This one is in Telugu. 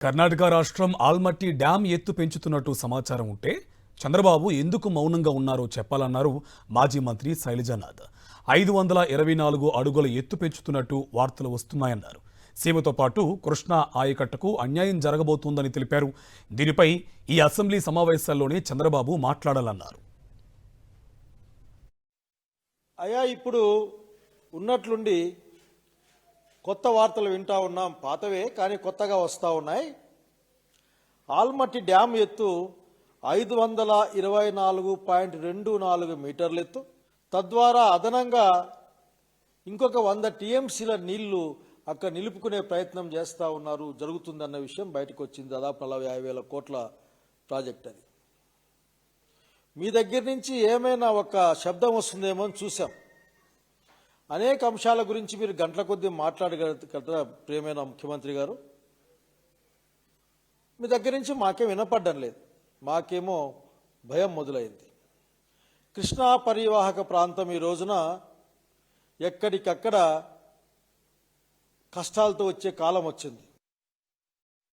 కర్ణాటక రాష్ట్రం ఆల్మట్టి డ్యాం ఎత్తు పెంచుతున్నట్టు సమాచారం ఉంటే చంద్రబాబు ఎందుకు మౌనంగా ఉన్నారో చెప్పాలన్నారు మాజీ మంత్రి శైలజానాథ్. 524 అడుగుల ఎత్తు పెంచుతున్నట్టు వార్తలు వస్తున్నాయన్నారు. సీమతో పాటు కృష్ణా ఆయకట్టుకు అన్యాయం జరగబోతోందని తెలిపారు. దీనిపై ఈ అసెంబ్లీ సమావేశాల్లోనే చంద్రబాబు మాట్లాడాలన్నారు. అయ్యా, ఇప్పుడు ఉన్నట్లుండి కొత్త వార్తలు వింటా ఉన్నాం. పాతవే కానీ కొత్తగా వస్తూ ఉన్నాయి. ఆల్మట్టి డ్యామ్ ఎత్తు 524.24 మీటర్ల ఎత్తు. తద్వారా అదనంగా ఇంకొక 100 టీఎంసీల నీళ్లు అక్కడ నిలుపుకునే ప్రయత్నం చేస్తూ ఉన్నారు, జరుగుతుందన్న విషయం బయటకు వచ్చింది. దాదాపు 40,000 కోట్ల ప్రాజెక్ట్ అది. మీ దగ్గర నుంచి ఏమైనా ఒక శబ్దం వస్తుందేమో అని చూసాం. అనేక అంశాల గురించి మీరు గంటల కొద్దీ మాట్లాడగలుగుతారా ప్రియమైన ముఖ్యమంత్రి గారు? మీ దగ్గర నుంచి మాకేం వినపడ్డం లేదు, మాకేమో భయం మొదలైంది. కృష్ణా పరివాహక ప్రాంతం ఈ రోజున ఎక్కడికక్కడ కష్టాలతో వచ్చే కాలం వచ్చింది.